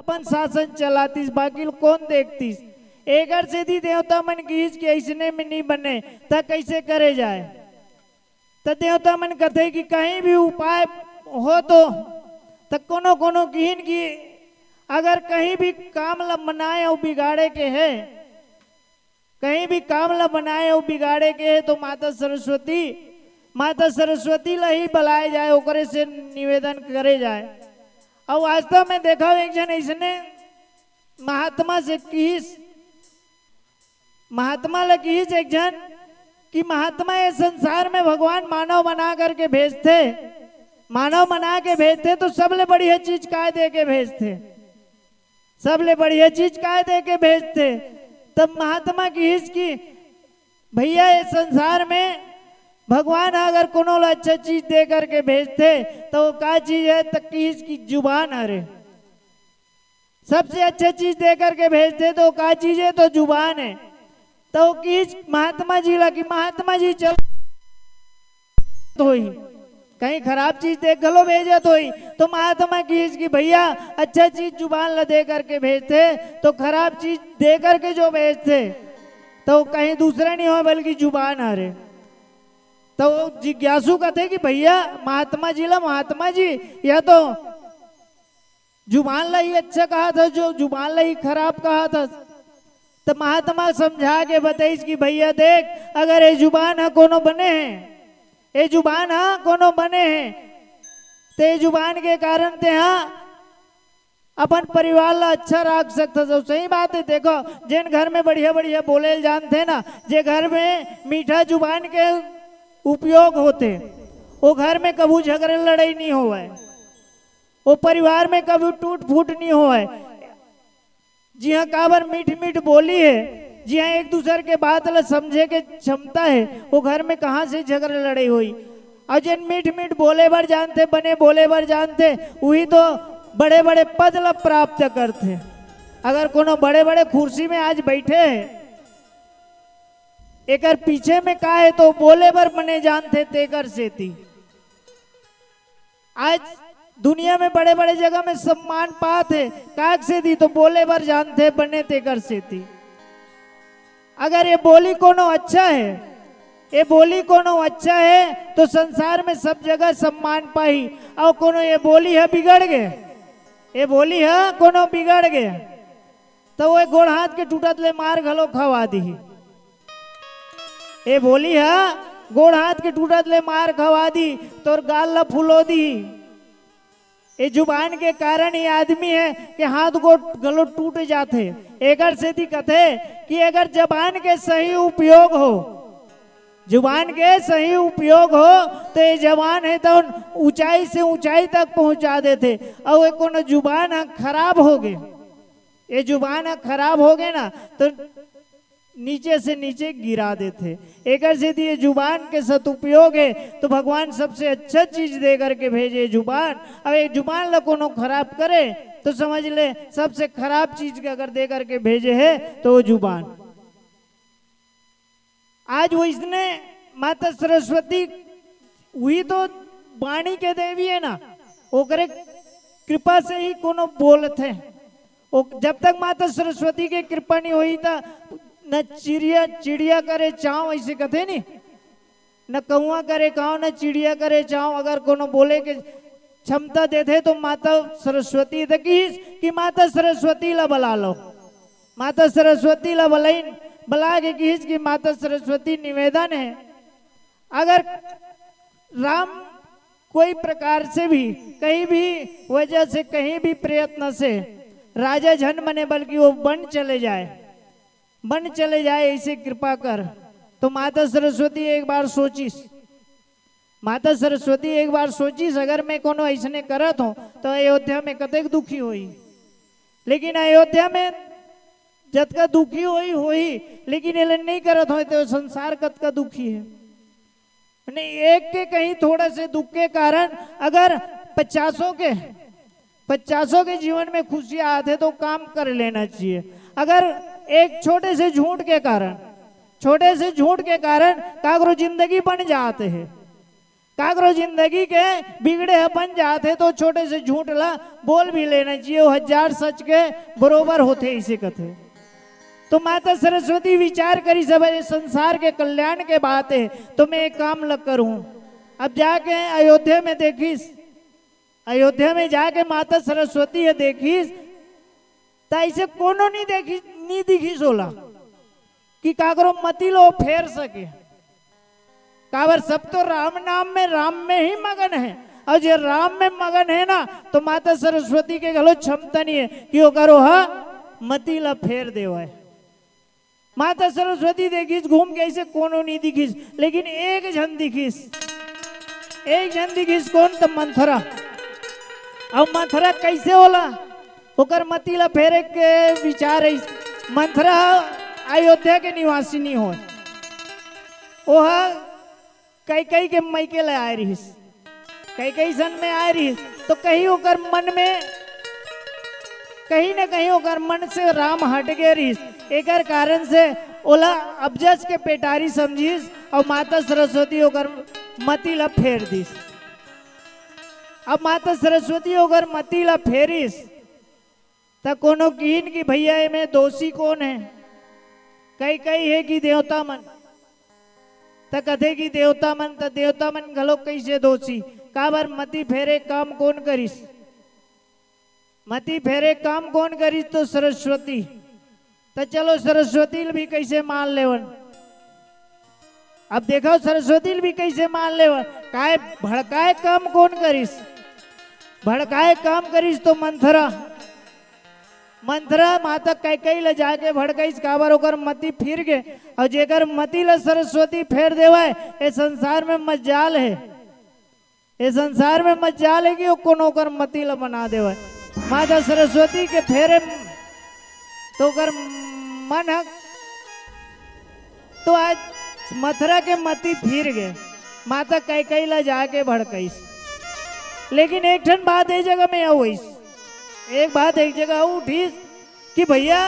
अपन शासन चलातीस, बाकी कौन देखतीस। एकर से दी देवता मन कीज के ऐसने में नहीं बने त कैसे करे जाए। तो देवता मन कहते कि कहीं भी उपाय हो तो कोनो कोनो कीन की अगर कहीं भी काम ला बनाए और बिगाड़े के है, कहीं भी काम ला बनाए और बिगाड़े के है तो माता सरस्वती ला ही बुलाए जाए, ओकरे से निवेदन करे जाए। और वास्तव में देखा एक जन इसने महात्मा से कीस, महात्मा ला कीस एक जन कि महात्मा ये संसार में भगवान मानव बना करके भेजते, मानव बना के भेजते तो सबले बढ़िया चीज काय दे के भेजते, सबले बढ़िया चीज काय दे के भेजते। तब महात्मा की हिज की भैया ये संसार में भगवान अगर कोनो अच्छा चीज दे करके भेजते तो वो क्या चीज है, तक की इसकी जुबान। अरे सबसे अच्छा चीज दे करके भेजते तो क्या चीज है, तो जुबान है। तो किस महात्मा जी लगी, महात्मा जी चल तो ही कहीं खराब चीज देख गलो भेजा तो महात्मा की भैया अच्छा चीज जुबान ला दे करके भेजते, तो खराब चीज दे करके जो भेजते तो कहीं दूसरा नहीं हो बल्कि जुबान। आ रहे तो जिज्ञासु कहते कि भैया महात्मा जी यह तो जुबान ला ही अच्छा कहा था, जो जुबान ला ही खराब कहा था। तो महात्मा समझा के बताइस कि भैया देख, अगर ये जुबान है कोनो बने हैं, ये जुबान हाँ कोनो बने हैं, तो ये जुबान के कारण ते हाँ अपन परिवार ला अच्छा रख सकता। तो सही बात है। देखो जिन घर में बढ़िया बढ़िया बोले जानते ना, जे घर में मीठा जुबान के उपयोग होते, वो घर में कभी झगड़े लड़ाई नहीं हो, वो परिवार में कभी टूट फूट नहीं हो। जी हाँ काबर मीठ मीठ बोली है, जी हाँ एक दूसरे के बात ला समझे के क्षमता है, वो घर में कहाँ से झगड़े लड़ाई हुई। और जिन मीठ मीठ बोले भर जानते, बने बोले भर जानते, वही तो बड़े बड़े पद ला प्राप्त करते। अगर कोनो बड़े बड़े कुर्सी में आज बैठे हैं, एकर पीछे में का है, तो बोले भर बने जानते तेकर से थी। आज दुनिया में बड़े बड़े जगह में सम्मान पाते काक से थी, तो बोले भर जानते बने तेकर से थी। अगर ये बोली कोनो अच्छा है, ये बोली कोनो अच्छा है तो संसार में सब जगह सम्मान पाई। और कोनो ये बोली है बिगड़ गए, ये बोली है कोनो बिगड़ गए तो वो गोड़ हाथ के टूटत ले मार घलो खवा दी। ये बोली है गोड़ हाथ के टूटत ले मार खवा दी, तो गाल ला फुलो दी। ये जुबान के कारण ही आदमी है कि हाथ गोड़ गलो टूट जाते। एकर से दिखते कि अगर जबान के सही उपयोग हो, जुबान के सही उपयोग हो तो ये जबान है तो ऊंचाई से ऊंचाई तक पहुंचा देते। और ये कोनो जुबान खराब हो गए, ये जुबान खराब हो गए ना तो नीचे से नीचे गिरा देते। एकर से ये जुबान के सदुपयोग है तो भगवान सबसे अच्छा चीज दे करके भेजे जुबान। अब एक जुबान ला कोनो खराब करे तो समझ ले सबसे खराब चीज के अगर दे करके भेजे है तो वो जुबान। आज वो इसने माता सरस्वती वही तो वाणी के देवी है ना, ओकरे कृपा से ही कोनो बोलत है। जब तक माता सरस्वती के कृपा नहीं हुई था न चिड़िया करे चाव, ऐसे कहते नहीं, न कौआ करे काव न चिड़िया करे चाव। अगर कोनो बोले के क्षमता देते तो माता सरस्वती कि माता सरस्वती ला बुला लो, माता सरस्वती ला बुला के किस की माता सरस्वती निवेदन है, अगर राम कोई प्रकार से भी कहीं भी वजह से कहीं भी प्रयत्न से राजा जन बने बल्कि वो बन चले जाए ऐसे कृपा कर, तो माता सरस्वती एक बार सोचिस, माता सरस्वती एक बार सोचिस अगर मैं कोनो ऐसने करत हूँ तो अयोध्या में कतक दुखी हुई। लेकिन अयोध्या में जतका दुखी हुई लेकिन ये नहीं करत हो तो संसार कतका दुखी है। नहीं एक के कहीं थोड़े से दुख के कारण अगर 50 के जीवन में खुशियां आते तो काम कर लेना चाहिए। अगर एक छोटे से झूठ के कारण कागरो जिंदगी बन जाते हैं, कागरो जिंदगी के बिगड़े अपन जाते तो छोटे से झूठ ला बोल भी लेना चाहिए, वो 1000 सच के बरोबर होते इसे कथे। तो माता सरस्वती विचार करी सब संसार के कल्याण के बात है, तो मैं एक काम लग करूं। अब जाके अयोध्या में देखिस, अयोध्या में जाके माता सरस्वती है देखिस, तो ऐसे कोनो नहीं दिखी सोला कि कागरो मती लो फेर सके। काबर सब तो राम नाम में, राम में ही मगन है, और जो राम में मगन है ना, तो माता सरस्वती के गलो क्षमता नहीं है कि वो करो हा मती ला फेर देवा है। माता सरस्वती देखिस घूम के ऐसे कोनो नहीं दिखिस, लेकिन एक जन दिखिस, एक जन दिखिस कौन? तो मंथरा। अब मंथरा कैसे होला? ओकर मती ला फेरे के विचार है। मंथरा अयोध्या के निवासी नहीं हो, वह कई के मैके ले आए रहीस, कई सन में आए रहीस, तो कहीं ओकर मन में कहीं न कहीं ओकर मन से राम हट गए रहीस। एकर कारण से ओला अबजस के पेटारी समझीस और माता सरस्वती ओकर मती ला फेर दीस। अब माता सरस्वती ओकर मती ला फेरिस त कोनो कीन की भैया में दोषी कौन है? कई है कि देवता मन, त कथे की देवता मन, त देवता मन घलो कैसे दोषी? काबर मती फेरे काम कौन करिस? मती फेरे काम कौन करिस? तो सरस्वती। तो चलो सरस्वती भी कैसे मान लेवन। अब देखो सरस्वती भी कैसे मान लेवन। काय भड़काए काम कौन करिस? भड़काए काम करिस तो मंथरा। मंथरा माता कई ले जाके भड़काइस, काबर ओकर मती फिर गए, और जेकर मती ला सरस्वती फेर देवा है। ये संसार में मजाल है, ये संसार में मजाल है कि वो कोनो ओकर मती ला बना देवा है। माता सरस्वती के फेरे तो ओकर मन हक, तो आज मथुरा के मती फिर गए। माता कई ला जाके भड़काइस, लेकिन एक ठन बात एक जगह में आईस, एक बात एक जगह उठीस कि भैया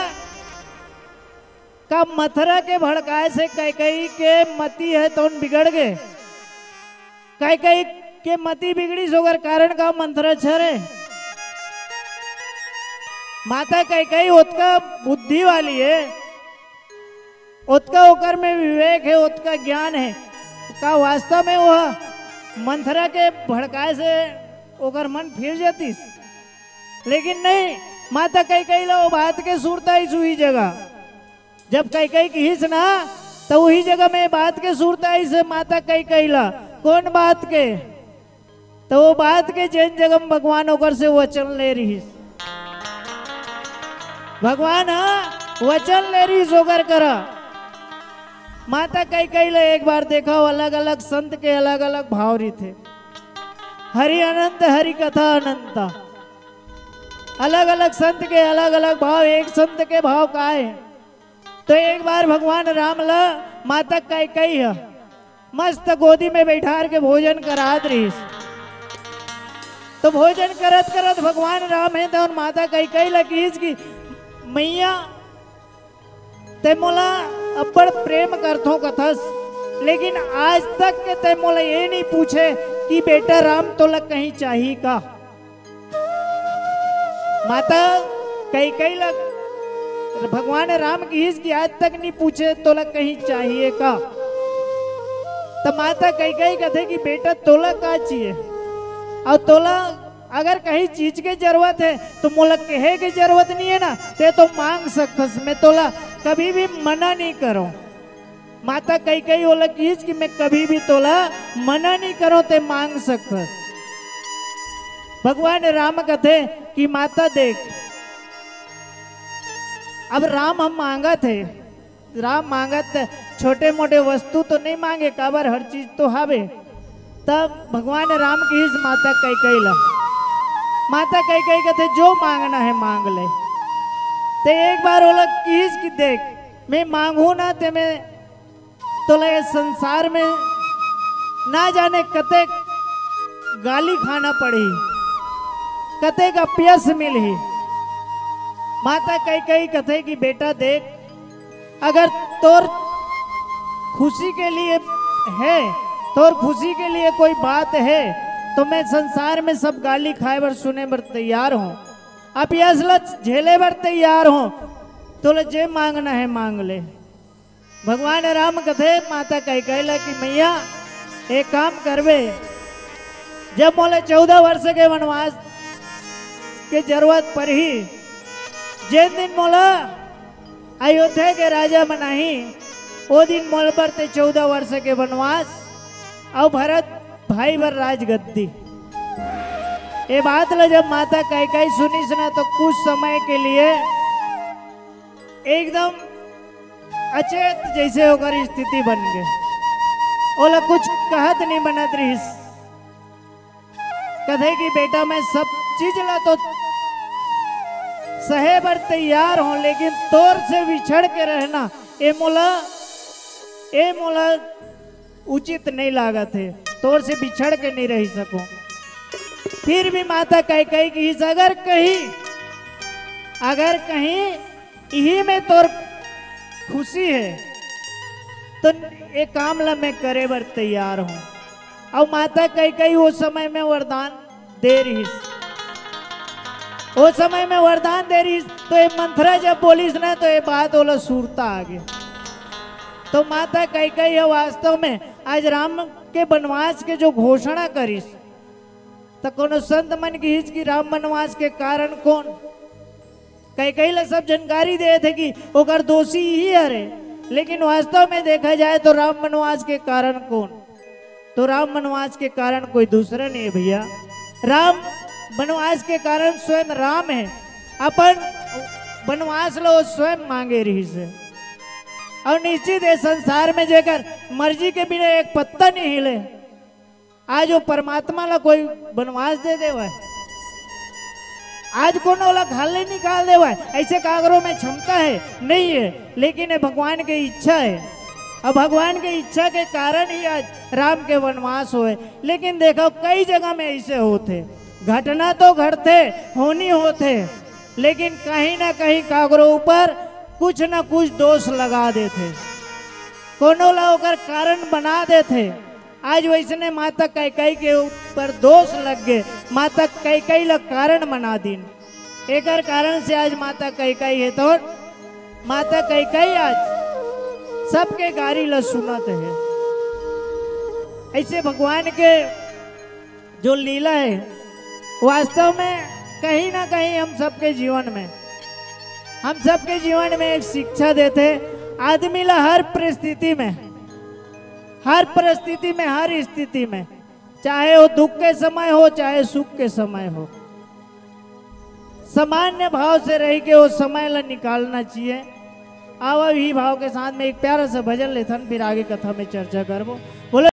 का मथुरा के भड़काए से कई के मती है तो बिगड़ गए। कई के मती बिगड़ी सोगर कारण का मंथरा छरे। माता कई उतका बुद्धि वाली है, उतका ओकर में विवेक है, उतका ज्ञान है, का वास्तव में वह मंथरा के भड़काए से ओकर मन फिर जातीस। लेकिन नहीं, माता कई ला वो बात के सुरता इस वही जगह, जब कई की हिस ना तो वही जगह में बात के सुरता इस माता कई ला कौन बात के? तो वो बात के जैन जगह में भगवान ओकर से वचन ले रही, भगवान वचन ले रही सोकर करा। माता कई ले एक बार देखा, अलग अलग संत के अलग अलग भाव रही थे। हरि अनंत हरि कथा अनंता, अलग अलग संत के अलग अलग भाव। एक संत के भाव का है, तो एक बार भगवान राम ला माता कई है मस्त गोदी में बैठार के भोजन करात रही। तो भोजन करत करत भगवान राम है तो माता कई लकीस की मैया ते मोला अब्बड़ प्रेम करथो कथस, लेकिन आज तक के ते मोला ये नहीं पूछे कि बेटा राम तोला कहीं चाहिए का। माता कई लग भगवान राम की हिस की आज तक नहीं पूछे तोला कहीं चाहिए का। तो माता कई कहते कि बेटा तोला का चाहिए, और तोला अगर कहीं चीज के जरूरत है तो मोला कहे की जरूरत नहीं है ना, ते तो मांग सकतस, मैं तोला कभी भी मना नहीं करो। माता कई ओला कीज कि मैं कभी भी तोला मना नहीं करो, ते मांग सकतस। भगवान राम कहते कि माता देख, अब राम हम मांगा थे, राम मांगत छोटे मोटे वस्तु तो नहीं मांगे, काबर हर चीज तो हावे। तब भगवान राम की इस माता कई ला, माता कई कहते जो मांगना है मांग ले। ते एक बार बोला कीज की देख, मैं मांगू ना ते मैं तोला इस संसार में ना जाने कते गाली खाना पड़ी, कते का प्यास मिली। माता कई कहते कि बेटा देख, अगर तोर खुशी के लिए है तोर खुशी के लिए कोई बात है तो मैं संसार में सब गाली खाए बर सुने बर तैयार हूँ। अब यसलत झेले बर तैयार हूँ। तो जे मांगना है मांग ले। भगवान राम कथे माता कैकेयी कि मैया एक काम करवे, जब मोले 14 वर्ष के वनवास के जरूरत पर ही जिन दिन मोला अयोध्या के राजा बनाही वो दिन मोल पर ते 14 वर्ष के वनवास और भरत भाई बर राजगद्दी। ये बात ला जब माता कैकेयी सुनी सुना तो कुछ समय के लिए एकदम अचेत जैसे होकर स्थिति बन गए। ओला कुछ कहत नहीं बनत रही। कहे कि बेटा मैं सब चीज ला तो सहे बर तैयार हूं, लेकिन तोर से बिछड़ के रहना ए मोला उचित नहीं लागत है। तोर से बिछड़ के नहीं रह सकूं। फिर भी माता कैकेयी की अगर कहीं यही में तोर खुशी है तो एक काम ला मैं करे बर तैयार हूं। और माता कैकेयी वो समय में वरदान दे रही। वो समय में वरदान दे रही तो ये मंथरा जब बोलीस ना तो ये बात ओला सूरता आगे। तो माता कैकेयी वास्तव में आज राम के वनवास के जो घोषणा करीस तो कोनो संत मन की हिच की राम वनवास के कारण कौन। कैकेयी ला सब जानकारी दे थे कि ओकर दोषी ही हरे, लेकिन वास्तव में देखा जाए तो राम वनवास के कारण कौन। तो राम वनवास के कारण कोई दूसरा नहीं है भैया। राम वनवास के कारण स्वयं राम है। अपन वनवास लो स्वयं मांगे रही से। और निश्चित है संसार में जेकर मर्जी के बिना एक पत्ता नहीं हिले। आज वो परमात्मा ला कोई वनवास दे दे वह, आज कौन ओला खाले निकाल दे वह, ऐसे कागरों में क्षमता है नहीं है, लेकिन ये भगवान की इच्छा है। अब भगवान की इच्छा के कारण ही आज राम के वनवास हुए। लेकिन देखो कई जगह में ऐसे होते, घटना तो घटते होनी होते, लेकिन कहीं ना कहीं कागरों ऊपर कुछ ना कुछ दोष लगा देते, कोनो ला ओकर कारण बना देते। आज वैसने माता कैकेयी के ऊपर दोष लग गए, माता कैकेयी ला कारण बना दिन। एक कारण से आज माता कैकेयी है तो माता कैकेयी आज सबके गारी ला सुनत है। ऐसे भगवान के जो लीला है वास्तव में कहीं ना कहीं हम सबके जीवन में एक शिक्षा देते। आदमी ला हर परिस्थिति में हर स्थिति में, चाहे वो दुख के समय हो चाहे सुख के समय हो, सामान्य भाव से रह के वो समय ला निकालना चाहिए। आवा ही भाव के साथ में एक प्यारा सा भजन लेथन, फिर आगे कथा में चर्चा करबो। बोलो